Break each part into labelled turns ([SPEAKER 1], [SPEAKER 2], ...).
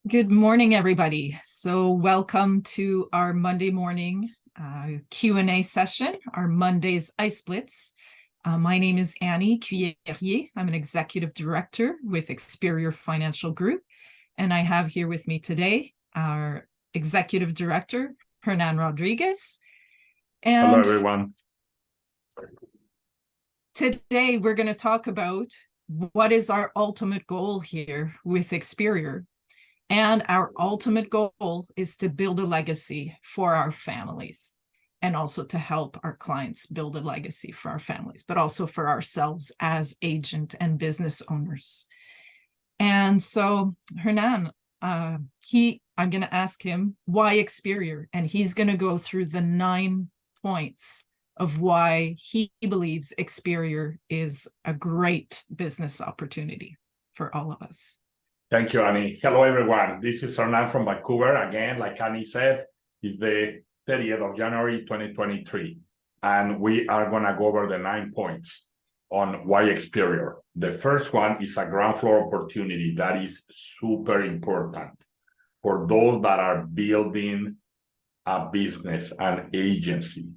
[SPEAKER 1] Good morning, everybody. So welcome to our Monday morning Q&A session, our Monday's Ice Blitz. My name is Annie Cuillerier. I'm an executive director with Experior Financial Group. And I have here with me today our executive director, Hernan Rodriguez. And
[SPEAKER 2] hello, everyone.
[SPEAKER 1] Today, we're going to talk about what is our ultimate goal here with Experior. And our ultimate goal is to build a legacy for our families and also to help our clients build a legacy for our families, but also for ourselves as agent and business owners. And so Hernan, I'm going to ask him why Experior, and he's going to go through the 9 points of why he believes Experior is a great business opportunity for all of us.
[SPEAKER 2] Thank you, Annie. Hello, everyone. This is Hernan from Vancouver. Again, like Annie said, it's the 30th of January, 2023. And we are going to go over the 9 points on why Experior. The first one is a ground floor opportunity that is super important for those that are building a business, an agency,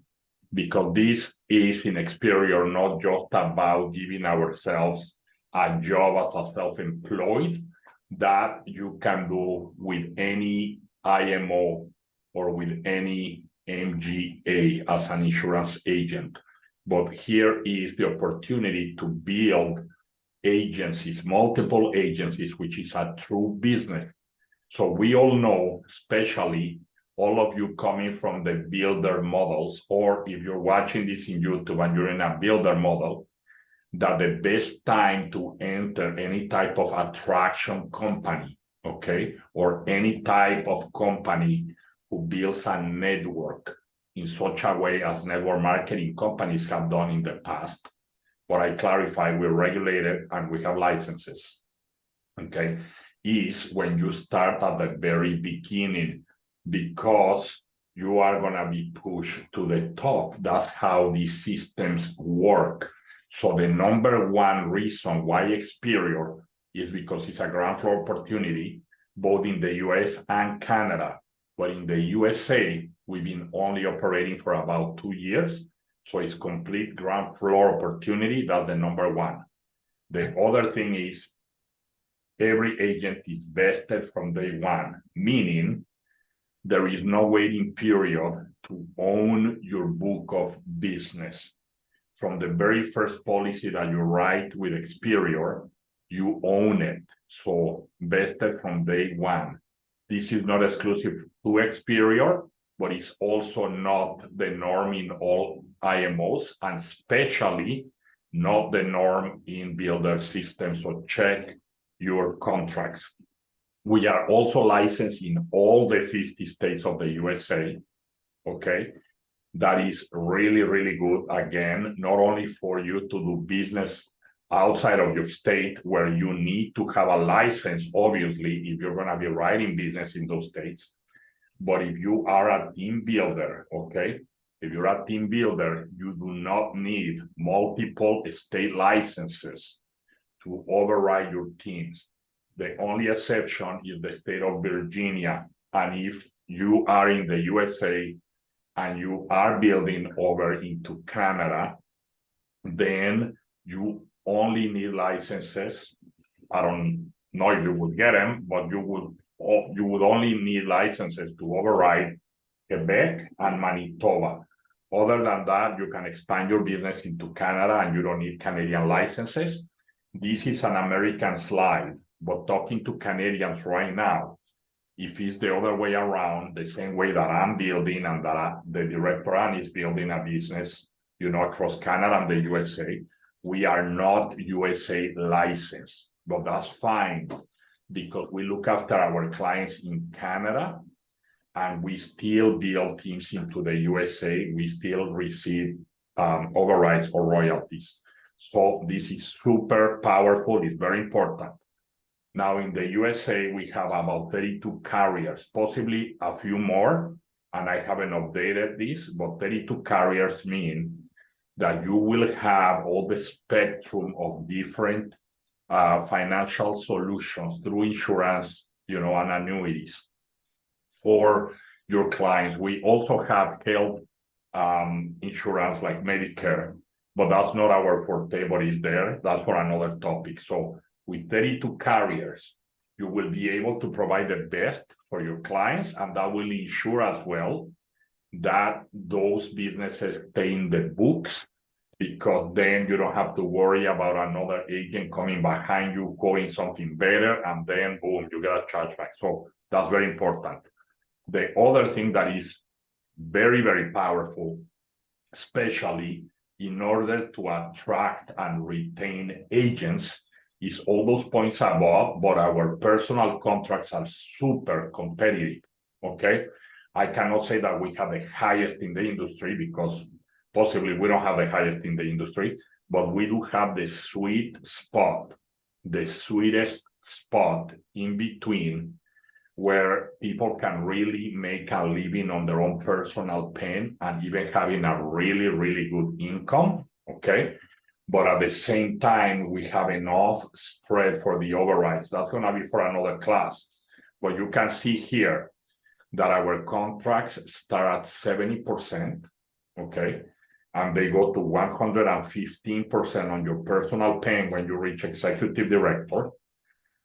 [SPEAKER 2] because this is in Experior not just about giving ourselves a job as a self-employed that you can do with any IMO or with any MGA as an insurance agent. But here is the opportunity to build agencies, multiple agencies, which is a true business. So we all know, especially all of you coming from the builder models, or if you're watching this in YouTube and you're in a builder model, that the best time to enter any type of attraction company, okay, or any type of company who builds a network in such a way as network marketing companies have done in the past. But I clarify, we're regulated and we have licenses, okay, is when you start at the very beginning, because you are going to be pushed to the top. That's how these systems work. So the number one reason why Experior is because it's a ground floor opportunity, both in the US and Canada. But in the USA, we've been only operating for about 2 years. So it's complete ground floor opportunity. That's the number one. The other thing is every agent is vested from day one, meaning there is no waiting period to own your book of business. From the very first policy that you write with Experior, you own it. So vested from day one. This is not exclusive to Experior, but it's also not the norm in all IMOs, and especially not the norm in builder systems. So check your contracts. We are also licensed in all the 50 states of the USA, okay? That is really, really good, again, not only for you to do business outside of your state where you need to have a license, obviously, if you're going to be writing business in those states, but if you are a team builder, okay, if you're a team builder, you do not need multiple state licenses to override your teams. The only exception is the state of Virginia, and if you are in the USA and you are building over into Canada, then you only need licenses. I don't know if you would get them, but you would only need licenses to override Quebec and Manitoba. Other than that, you can expand your business into Canada and you don't need Canadian licenses. This is an American slide, but talking to Canadians right now, if it's the other way around, the same way that I'm building and that the director Anne is building a business, across Canada and the USA, we are not USA licensed, but that's fine because we look after our clients in Canada and we still build teams into the USA. We still receive overrides or royalties. So this is super powerful. It's very important. Now, in the USA, we have about 32 carriers, possibly a few more, and I haven't updated this, but 32 carriers mean that you will have all the spectrum of different financial solutions through insurance, and annuities for your clients. We also have health insurance like Medicare, but that's not our forte, but it's there. That's for another topic. So with 32 carriers, you will be able to provide the best for your clients, and that will ensure as well that those businesses stay in the books, because then you don't have to worry about another agent coming behind you, going something better, and then boom, you get a chargeback. So that's very important. The other thing that is very, very powerful, especially in order to attract and retain agents, is all those points above, but our personal contracts are super competitive, okay? I cannot say that we have the highest in the industry, because possibly we don't have the highest in the industry, but we do have the sweet spot, the sweetest spot in between, where people can really make a living on their own personal pen and even having a really, really good income, okay? But at the same time, we have enough spread for the overrides. That's gonna be for another class. But you can see here that our contracts start at 70%, okay? And they go to 115% on your personal pen when you reach executive director.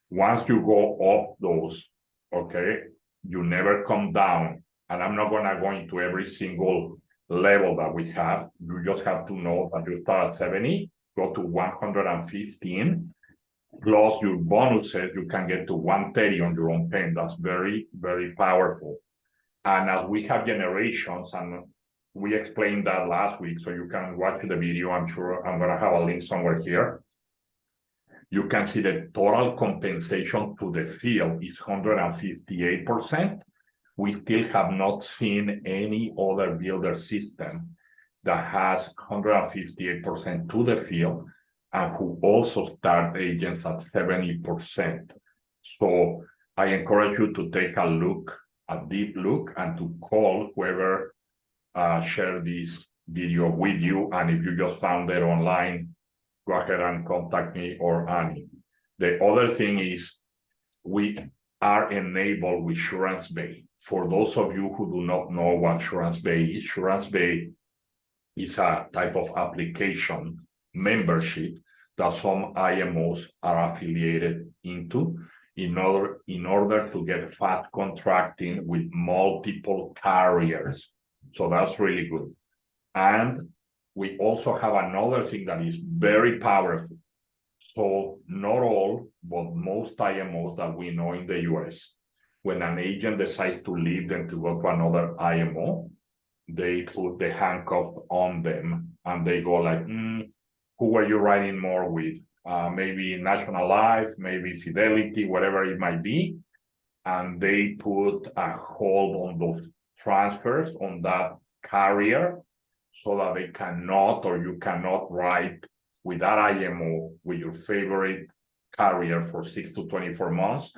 [SPEAKER 2] Once you go up those, okay, you never come down. And I'm not gonna go into every single level that we have. You just have to know that you start at 70, go to 115, plus your bonuses, you can get to 130 on your own pen. That's very, very powerful. And as we have generations, and we explained that last week, so you can watch the video. I'm sure I'm gonna have a link somewhere here. You can see the total compensation to the field is 158%. We still have not seen any other builder system that has 158% to the field and who also start agents at 70%. So I encourage you to take a look, a deep look, and to call whoever shared this video with you. And if you just found it online, go ahead and contact me or Annie. The other thing is we are enabled with Surance Bay. For those of you who do not know what Surance Bay is a type of application membership that some IMOs are affiliated into in order to get fast contracting with multiple carriers. So that's really good. And we also have another thing that is very powerful. So not all, but most IMOs that we know in the US, when an agent decides to leave them to go to another IMO, they put the handcuff on them and they go like, who were you riding more with? Maybe National Life, maybe Fidelity, whatever it might be. And they put a hold on those transfers on that carrier so that they cannot, or you cannot ride with that IMO with your favorite carrier for 6 to 24 months.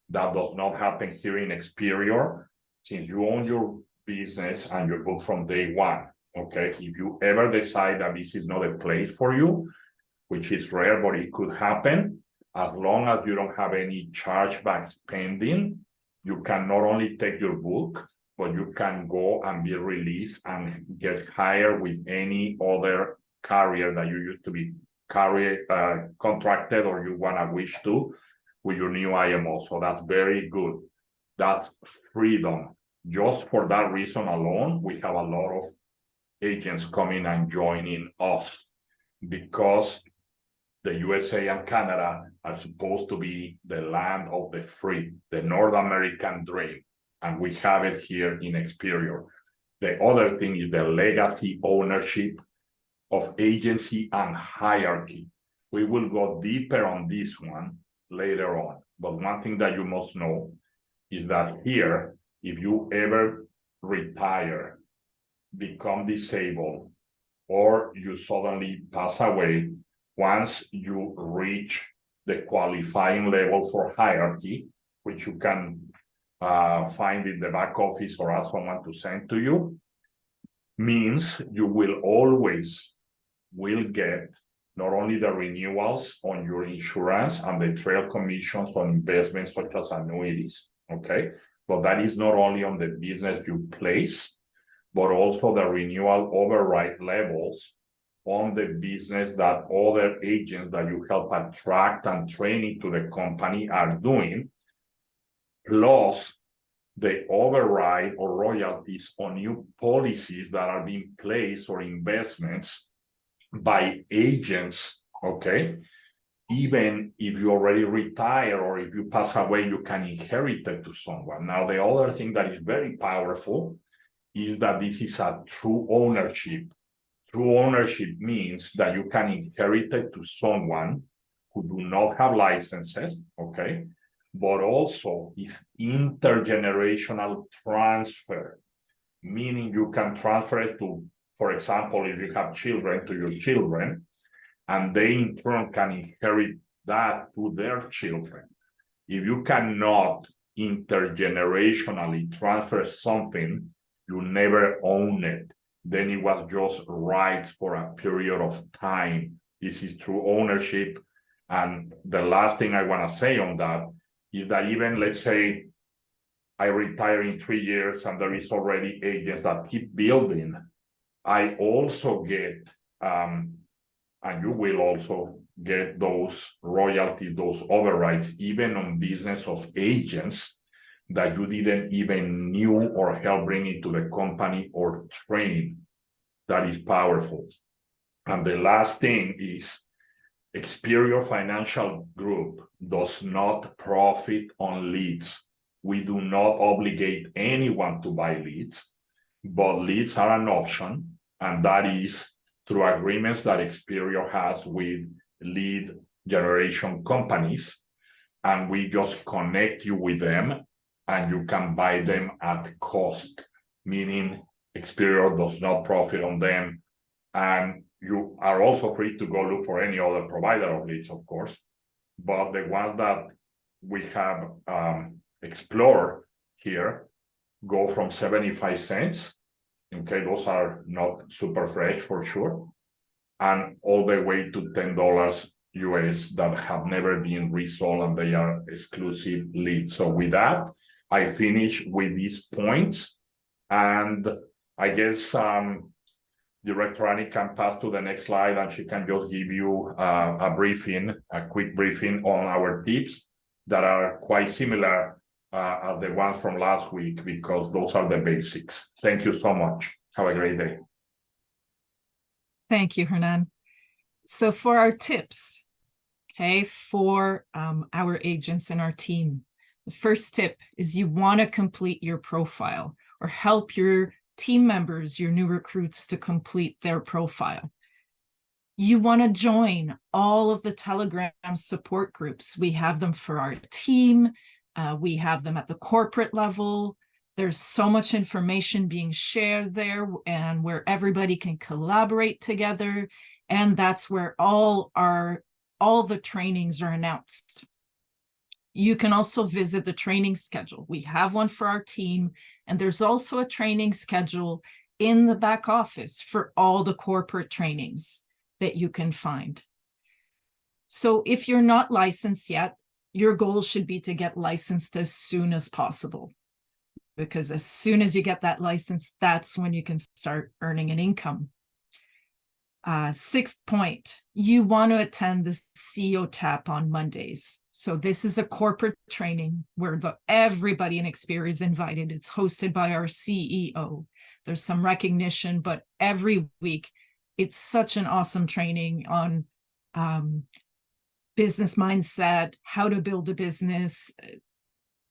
[SPEAKER 2] That does not happen here in Experior, since you own your business and your book from day one, okay? If you ever decide that this is not a place for you, which is rare, but it could happen, as long as you don't have any chargebacks pending, you can not only take your book, but you can go and be released and get hired with any other carrier that you used to be contracted or you wanna wish to with your new IMO. So that's very good. That's freedom. Just for that reason alone, we have a lot of agents coming and joining us, because the USA and Canada are supposed to be the land of the free, the North American dream. And we have it here in Experior. The other thing is the legacy ownership of agency and hierarchy. We will go deeper on this one later on. But one thing that you must know is that here, if you ever retire, become disabled, or you suddenly pass away, once you reach the qualifying level for hierarchy, which you can find in the back office or ask someone to send to you, means you will always get not only the renewals on your insurance and the trail commissions on investments such as annuities, okay? But that is not only on the business you place, but also the renewal override levels on the business that other agents that you help attract and train into the company are doing, plus the override or royalties on new policies that are being placed or investments by agents, okay? Even if you already retire or if you pass away, you can inherit it to someone. Now, the other thing that is very powerful is that this is a true ownership. True ownership means that you can inherit it to someone who do not have licenses, okay? But also is intergenerational transfer, meaning you can transfer it to, for example, if you have children, to your children, and they in turn can inherit that to their children. If you cannot intergenerationally transfer something, you never own it. Then it was just rights for a period of time. This is true ownership. And the last thing I want to say on that is that even, let's say, I retire in 3 years and there is already agents that keep building, I also get, and you will also get those royalties, those overrides, even on business of agents that you didn't even knew or help bring into the company or train. That is powerful. And the last thing is Experior Financial Group does not profit on leads. We do not obligate anyone to buy leads, but leads are an option, and that is through agreements that Experior has with lead generation companies, and we just connect you with them, and you can buy them at cost, meaning Experior does not profit on them, and you are also free to go look for any other provider of leads, of course, but the ones that we have explored here go from 75 cents. Okay, those are not super fresh for sure, and all the way to $10 US that have never been resold, and they are exclusive leads. So with that, I finish with these points, and I guess Director Annie can pass to the next slide, and she can just give you a quick briefing on our tips that are quite similar as the ones from last week, because those are the basics. Thank you so much. Have a great day.
[SPEAKER 1] Thank you, Hernan. So for our tips, okay, for our agents and our team, the first tip is you want to complete your profile or help your team members, your new recruits, to complete their profile. You want to join all of the Telegram support groups. We have them for our team. We have them at the corporate level. There's so much information being shared there, and where everybody can collaborate together. And that's where all the trainings are announced. You can also visit the training schedule. We have one for our team, and there's also a training schedule in the back office for all the corporate trainings that you can find. So if you're not licensed yet, your goal should be to get licensed as soon as possible, because as soon as you get that license, that's when you can start earning an income. Sixth point, you want to attend the CEO Tap on Mondays. So this is a corporate training where everybody in Experior is invited. It's hosted by our CEO. There's some recognition, but every week it's such an awesome training on business mindset, how to build a business.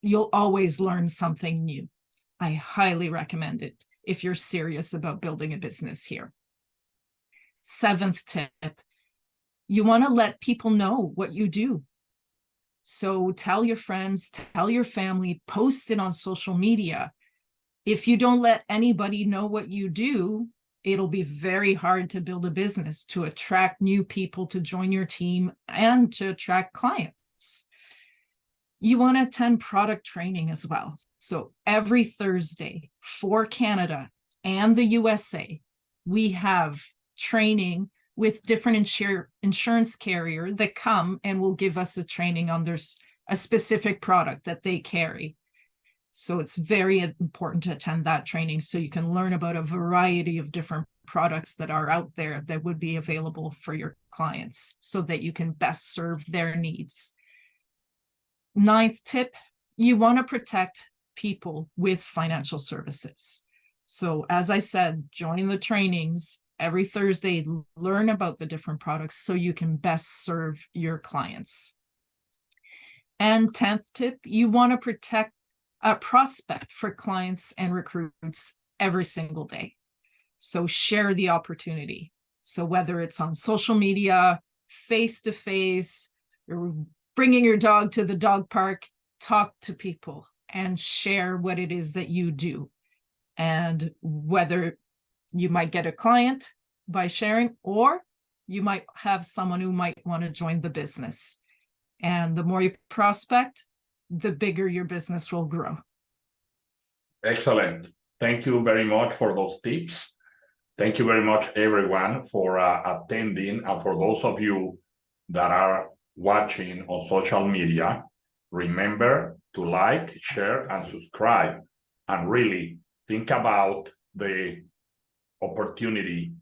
[SPEAKER 1] You'll always learn something new. I highly recommend it if you're serious about building a business here. Seventh tip, you want to let people know what you do. So tell your friends, tell your family, post it on social media. If you don't let anybody know what you do, it'll be very hard to build a business, to attract new people to join your team, and to attract clients. You want to attend product training as well. So every Thursday for Canada and the USA, we have training with different insurance carrier that come and will give us a training on a specific product that they carry. So it's very important to attend that training so you can learn about a variety of different products that are out there that would be available for your clients so that you can best serve their needs. 9th tip, you want to protect people with financial services. So as I said, join the trainings every Thursday, learn about the different products so you can best serve your clients. And 10th tip, you want to protect a prospect for clients and recruits every single day. So share the opportunity. So whether it's on social media, face-to-face, or bringing your dog to the dog park, talk to people and share what it is that you do. And whether you might get a client by sharing, or you might have someone who might want to join the business. And the more you prospect, the bigger your business will grow.
[SPEAKER 2] Excellent. Thank you very much for those tips. Thank you very much, everyone, for attending. And for those of you that are watching on social media, remember to like, share, and subscribe, and really think about the opportunity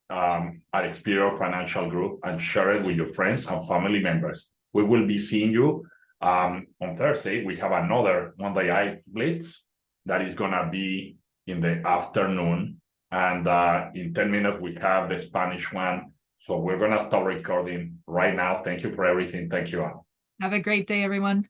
[SPEAKER 2] at Experior Financial Group and share it with your friends and family members. We will be seeing you on Thursday. We have another Monday Ice Blitz that is going to be in the afternoon. And in 10 minutes, we have the Spanish one. So we're going to start recording right now. Thank you for everything. Thank you all.
[SPEAKER 1] Have a great day, everyone.